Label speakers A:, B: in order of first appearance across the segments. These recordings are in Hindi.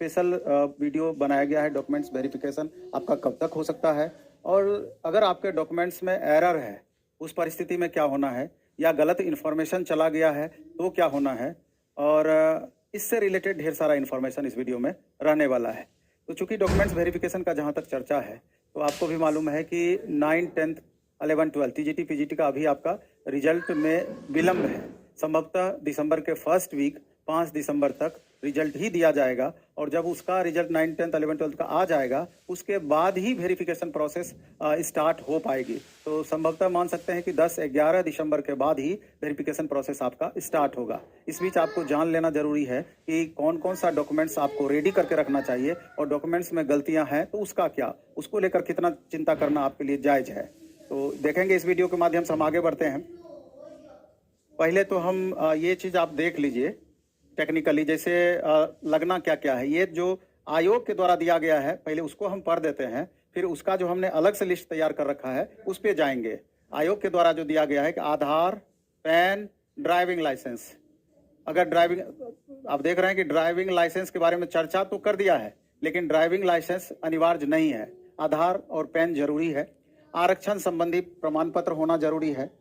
A: स्पेशल वीडियो बनाया गया है। डॉक्यूमेंट्स वेरिफिकेशन आपका कब तक हो सकता है, और अगर आपके डॉक्यूमेंट्स में एरर है उस परिस्थिति में क्या होना है, या गलत इन्फॉर्मेशन चला गया है तो क्या होना है, और इससे रिलेटेड ढेर सारा इन्फॉर्मेशन इस वीडियो में रहने वाला है। तो चूंकि डॉक्यूमेंट्स वेरिफिकेशन का जहाँ तक चर्चा है, तो आपको भी मालूम है कि 9, 10, 11, 12 टीजीटी पीजीटी का अभी आपका रिजल्ट में विलम्ब है। संभवतः दिसंबर के फर्स्ट वीक 5 दिसंबर तक रिजल्ट ही दिया जाएगा, और जब उसका रिजल्ट 9, 10, 11, 12 का आ जाएगा उसके बाद ही वेरिफिकेशन प्रोसेस स्टार्ट हो पाएगी। तो संभवतः मान सकते हैं कि 10, 11 दिसंबर के बाद ही वेरिफिकेशन प्रोसेस आपका स्टार्ट होगा। इस बीच आपको जान लेना जरूरी है कि कौन कौन सा डॉक्यूमेंट्स आपको रेडी करके रखना चाहिए, और डॉक्यूमेंट्स में गलतियां हैं तो उसका क्या, उसको लेकर कितना चिंता करना आपके लिए जायज है। तो देखेंगे इस वीडियो के माध्यम से, हम आगे बढ़ते हैं। पहले तो हम ये चीज़ आप देख लीजिए टेक्निकली, जैसे लगना क्या क्या है। ये जो आयोग के द्वारा दिया गया है पहले उसको हम पढ़ देते हैं, फिर उसका जो हमने अलग से लिस्ट तैयार कर रखा है उस पर जाएंगे। आयोग के द्वारा जो दिया गया है कि आधार, पैन, ड्राइविंग लाइसेंस। अगर ड्राइविंग, आप देख रहे हैं कि ड्राइविंग लाइसेंस के बारे में चर्चा तो कर दिया है, लेकिन ड्राइविंग लाइसेंस अनिवार्य नहीं है। आधार और पैन जरूरी है। आरक्षण संबंधी प्रमाण पत्र होना जरूरी है।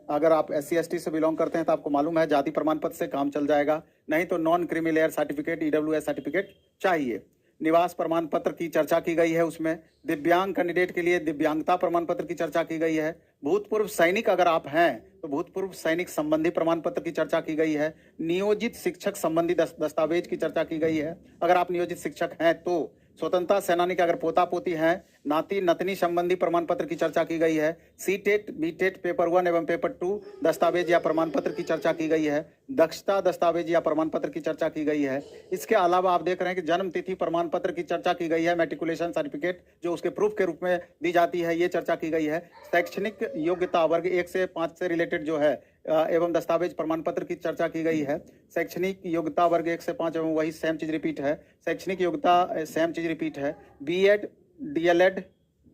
A: अगर आप SC ST से बिलोंग करते हैं तो आपको मालूम है जाति प्रमाण पत्र से काम चल जाएगा, नहीं तो non creamy certificate, EWS certificate चाहिए। निवास प्रमाण पत्र की चर्चा की गई है उसमें। दिव्यांग कैंडिडेट के लिए दिव्यांगता प्रमाण पत्र की चर्चा की गई है। भूतपूर्व सैनिक अगर आप हैं तो भूतपूर्व सैनिक संबंधी प्रमाण पत्र की चर्चा की गई है। नियोजित शिक्षक संबंधी दस्तावेज की चर्चा की गई है। अगर आप नियोजित शिक्षक हैं तो स्वतंत्रता सेनानी के अगर पोता पोती हैं, नाती नतनी संबंधी प्रमाण पत्र की चर्चा की गई है। CTET, BTET पेपर 1 एवं पेपर 2 दस्तावेज या प्रमाण पत्र की चर्चा की गई है। दक्षता दस्तावेज या प्रमाण पत्र की चर्चा की गई है। इसके अलावा आप देख रहे हैं कि जन्म तिथि प्रमाण पत्र की चर्चा की गई है। मैट्रिकुलेशन सर्टिफिकेट जो उसके प्रूफ के रूप में दी जाती है, ये चर्चा की गई है। शैक्षणिक योग्यता वर्ग 1 से 5 से रिलेटेड जो है एवं दस्तावेज प्रमाण पत्र की चर्चा की गई है। शैक्षणिक योग्यता वर्ग 1 से 5 एवं वही सेम चीज रिपीट है। शैक्षणिक योग्यता सेम चीज रिपीट है। BEd, DLEd,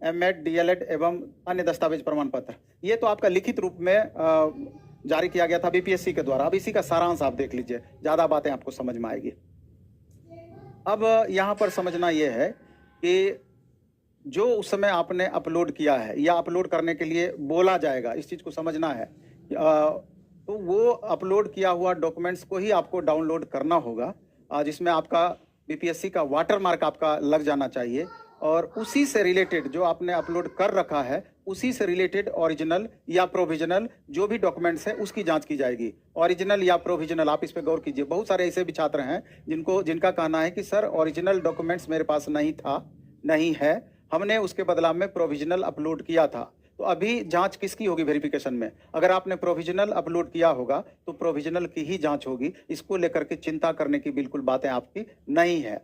A: MEd, DLEd एवं अन्य दस्तावेज प्रमाण पत्र, ये तो आपका लिखित रूप में जारी किया गया था BPSC के द्वारा। अब इसी का सारांश आप देख लीजिए, ज्यादा बातें आपको समझ में आएगी। अब यहाँ पर समझना यह है कि जो उस समय आपने अपलोड किया है या अपलोड करने के लिए बोला जाएगा, इस चीज को समझना है। तो वो अपलोड किया हुआ डॉक्यूमेंट्स को ही आपको डाउनलोड करना होगा, जिसमें आपका BPSC का वाटरमार्क आपका लग जाना चाहिए, और उसी से रिलेटेड जो आपने अपलोड कर रखा है उसी से रिलेटेड ओरिजिनल या प्रोविजनल जो भी डॉक्यूमेंट्स है उसकी जांच की जाएगी। ओरिजिनल या प्रोविजनल, आप इस पे गौर कीजिए। बहुत सारे ऐसे भी छात्र हैं जिनका कहना है कि सर ओरिजिनल डॉक्यूमेंट्स मेरे पास नहीं है, हमने उसके बदलाव में प्रोविजनल अपलोड किया था। तो अभी जांच किसकी होगी वेरिफिकेशन में? अगर आपने प्रोविजनल अपलोड किया होगा तो प्रोविजनल की ही जांच होगी। इसको लेकर के चिंता करने की बिल्कुल बातें आपकी नहीं है,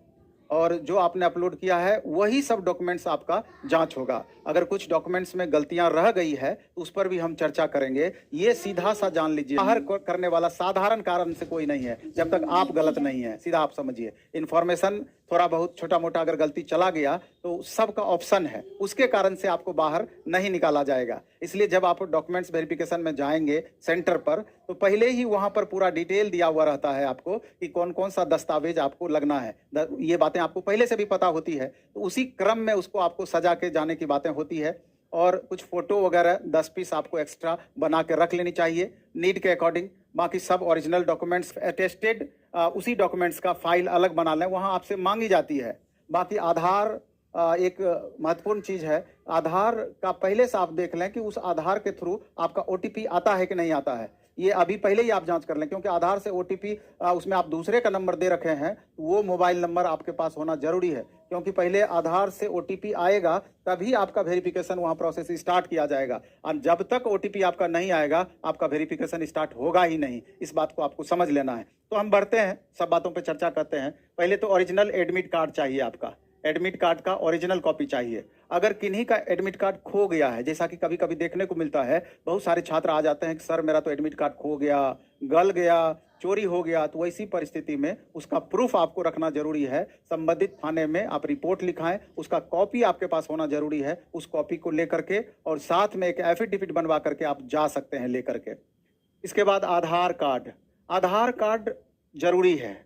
A: और जो आपने अपलोड किया है वही सब डॉक्यूमेंट्स आपका जांच होगा। अगर कुछ डॉक्यूमेंट्स में गलतियां रह गई है तो उस पर भी हम चर्चा करेंगे। ये सीधा सा जान लीजिए, बाहर करने वाला साधारण कारण से कोई नहीं है जब तक आप गलत नहीं है। सीधा आप समझिए, इन्फॉर्मेशन थोड़ा बहुत छोटा मोटा अगर गलती चला गया तो सबका ऑप्शन है, उसके कारण से आपको बाहर नहीं निकाला जाएगा। इसलिए जब आप डॉक्यूमेंट्स वेरिफिकेशन में जाएंगे सेंटर पर, तो पहले ही वहां पर पूरा डिटेल दिया हुआ रहता है आपको कि कौन कौन सा दस्तावेज आपको लगना है। ये बातें आपको पहले से भी पता होती है, तो उसी क्रम में उसको आपको सजा के जाने की बातें होती है। और कुछ फोटो वगैरह 10 पीस आपको एक्स्ट्रा बना के रख लेनी चाहिए नीड के अकॉर्डिंग। बाकी सब ओरिजिनल डॉक्यूमेंट्स अटेस्टेड उसी डॉक्यूमेंट्स का फाइल अलग बना लें, वहां आपसे मांगी जाती है। बाकी आधार एक महत्वपूर्ण चीज है। आधार का पहले से आप देख लें कि उस आधार के थ्रू आपका OTP आता है कि नहीं आता है। ये अभी पहले ही आप जांच कर लें, क्योंकि आधार से OTP उसमें आप दूसरे का नंबर दे रखे हैं, वो मोबाइल नंबर आपके पास होना जरूरी है, क्योंकि पहले आधार से OTP आएगा तभी आपका वेरिफिकेशन वहां प्रोसेस स्टार्ट किया जाएगा, और जब तक OTP आपका नहीं आएगा आपका वेरिफिकेशन स्टार्ट होगा ही नहीं। इस बात को आपको समझ लेना है। तो हम बढ़ते हैं, सब बातों पर चर्चा करते हैं। पहले तो ओरिजिनल एडमिट कार्ड चाहिए आपका। एडमिट कार्ड का ओरिजिनल कॉपी चाहिए। अगर किन्हीं का एडमिट कार्ड खो गया है, जैसा कि कभी कभी देखने को मिलता है, बहुत सारे छात्र आ जाते हैं कि सर मेरा तो एडमिट कार्ड खो गया, गल गया, चोरी हो गया, तो ऐसी परिस्थिति में उसका प्रूफ आपको रखना जरूरी है। संबंधित थाने में आप रिपोर्ट लिखाएं, उसका कॉपी आपके पास होना जरूरी है। उस कॉपी को लेकर के और साथ में एक एफिडेविट बनवा करके आप जा सकते हैं लेकर के। इसके बाद आधार कार्ड जरूरी है,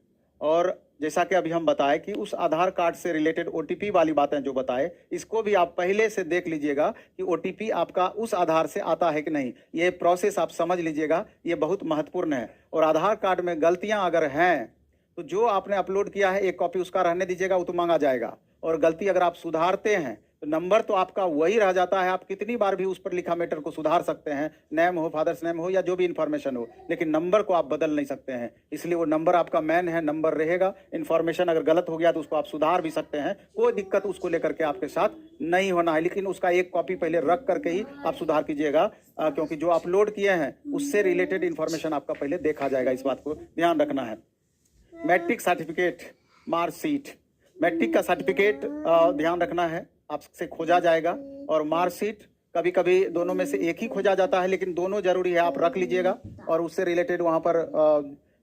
A: और जैसा कि अभी हम बताए कि उस आधार कार्ड से रिलेटेड ओटीपी वाली बातें जो बताए, इसको भी आप पहले से देख लीजिएगा कि ओटीपी आपका उस आधार से आता है कि नहीं। ये प्रोसेस आप समझ लीजिएगा, ये बहुत महत्वपूर्ण है। और आधार कार्ड में गलतियां अगर हैं तो जो आपने अपलोड किया है एक कॉपी उसका रहने दीजिएगा, वो तो मांगा जाएगा। और गलती अगर आप सुधारते हैं तो नंबर तो आपका वही रह जाता है। आप कितनी बार भी उस पर लिखा मैटर को सुधार सकते हैं, नेम हो, फादर्स नेम हो या जो भी इंफॉर्मेशन हो, लेकिन नंबर को आप बदल नहीं सकते हैं। इसलिए वो नंबर आपका मैन है, नंबर रहेगा। इंफॉर्मेशन अगर गलत हो गया तो उसको आप सुधार भी सकते हैं, कोई दिक्कत उसको लेकर के आपके साथ नहीं होना है। लेकिन उसका एक कॉपी पहले रख करके ही आप सुधार कीजिएगा, क्योंकि जो अपलोड किए हैं उससे रिलेटेड इंफॉर्मेशन आपका पहले देखा जाएगा। इस बात को ध्यान रखना है। मैट्रिक सर्टिफिकेट, मार्कशीट, मैट्रिक का सर्टिफिकेट ध्यान रखना है, आपसे खोजा जाएगा। और मार्कशीट कभी कभी दोनों में से एक ही खोजा जाता है, लेकिन दोनों जरूरी है, आप रख लीजिएगा। और उससे रिलेटेड वहाँ पर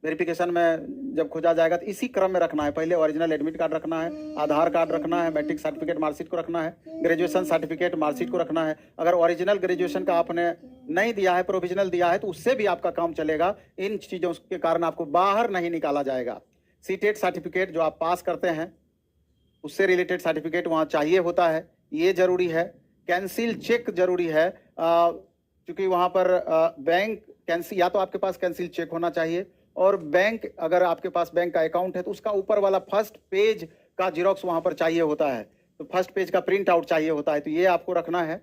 A: वेरिफिकेशन में जब खोजा जाएगा तो इसी क्रम में रखना है। पहले ओरिजिनल एडमिट कार्ड रखना है, आधार कार्ड रखना है, मैट्रिक सर्टिफिकेट मार्कशीट को रखना है, ग्रेजुएशन सर्टिफिकेट मार्कशीट को रखना है। अगर ओरिजिनल ग्रेजुएशन का आपने नहीं दिया है, प्रोविजनल दिया है, तो उससे भी आपका काम चलेगा। इन चीज़ों के कारण आपको बाहर नहीं निकाला जाएगा। सीटेट सर्टिफिकेट जो आप पास करते हैं उससे रिलेटेड सर्टिफिकेट वहाँ चाहिए होता है, ये जरूरी है। कैंसिल चेक जरूरी है, क्योंकि वहाँ पर बैंक कैंसिल, या तो आपके पास कैंसिल चेक होना चाहिए, और बैंक अगर आपके पास बैंक का अकाउंट है तो उसका ऊपर वाला फर्स्ट पेज का जिरोक्स वहाँ पर चाहिए होता है, तो फर्स्ट पेज का प्रिंट आउट चाहिए होता है, तो ये आपको रखना है।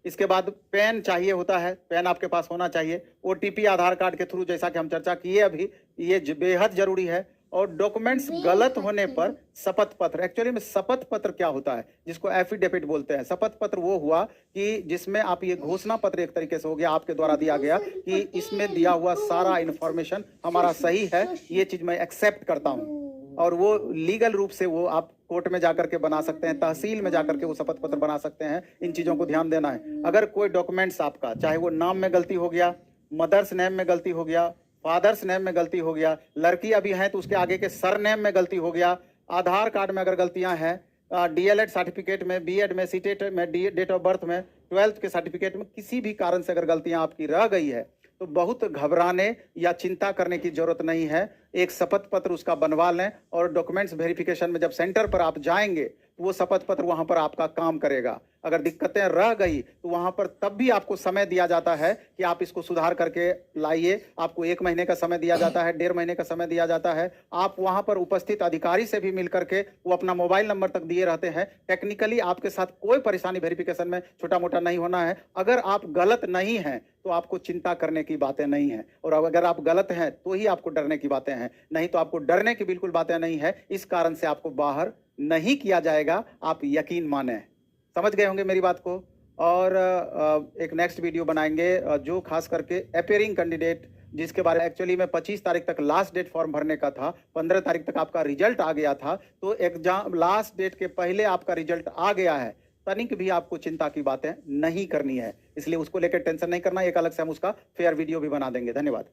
A: इसके बाद पेन चाहिए होता है, पेन आपके पास होना चाहिए। ओटीपी आधार कार्ड के थ्रू, जैसा कि हम चर्चा किए अभी, ये बेहद जरूरी है। और डॉक्यूमेंट्स गलत होने पर शपथ पत्र, एक्चुअली में शपथ पत्र क्या होता है, जिसको एफिडेविट बोलते हैं। शपथ पत्र वो हुआ कि जिसमें आप ये घोषणा पत्र एक तरीके से हो गया, आपके द्वारा दिया गया कि इसमें दिया हुआ सारा इंफॉर्मेशन हमारा सही है, ये चीज मैं एक्सेप्ट करता हूँ। और वो लीगल रूप से वो आप कोर्ट में जाकर के बना सकते हैं, तहसील में जाकर के वो शपथ पत्र बना सकते हैं। इन चीजों को ध्यान देना है। अगर कोई डॉक्यूमेंट्स आपका, चाहे वो नाम में गलती हो गया, मदर्स नेम में गलती हो गया, फादर्स नेम में गलती हो गया, लड़की अभी है तो उसके आगे के सर नेम में गलती हो गया, आधार कार्ड में अगर गलतियां हैं, डीएलएड सर्टिफिकेट में, बीएड में, सीटेट में, डेट ऑफ बर्थ में, 12th के सर्टिफिकेट में, किसी भी कारण से अगर गलतियां आपकी रह गई है तो बहुत घबराने या चिंता करने की जरूरत नहीं है। एक शपथ पत्र उसका बनवा लें, और डॉक्यूमेंट्स वेरिफिकेशन में जब सेंटर पर आप जाएंगे तो वो शपथ पत्र वहां पर आपका काम करेगा। अगर दिक्कतें रह गई तो वहां पर तब भी आपको समय दिया जाता है कि आप इसको सुधार करके लाइए। आपको 1 महीने का समय दिया जाता है, 1.5 महीने का समय दिया जाता है। आप वहां पर उपस्थित अधिकारी से भी मिल करके, वो अपना मोबाइल नंबर तक दिए रहते हैं। टेक्निकली आपके साथ कोई परेशानी वेरिफिकेशन में छोटा मोटा नहीं होना है। अगर आप गलत नहीं हैं तो आपको चिंता करने की बातें नहीं है, और अगर आप गलत हैं तो ही आपको डरने की बातें हैं, नहीं तो आपको डरने की बिल्कुल बातें नहीं है। इस कारण से आपको बाहर नहीं किया जाएगा, आप यकीन माने। समझ गए होंगे मेरी बात को। और एक नेक्स्ट वीडियो बनाएंगे जो खास करके अपेयरिंग कैंडिडेट, जिसके बारे में एक्चुअली में 25 तारीख तक लास्ट डेट फॉर्म भरने का था, 15 तारीख तक आपका रिजल्ट आ गया था, तो एग्जाम लास्ट डेट के पहले आपका रिजल्ट आ गया है। तनिक भी आपको चिंता की बातें नहीं करनी है, इसलिए उसको लेकर टेंशन नहीं करना। एक अलग से हम उसका फेयर वीडियो भी बना देंगे। धन्यवाद।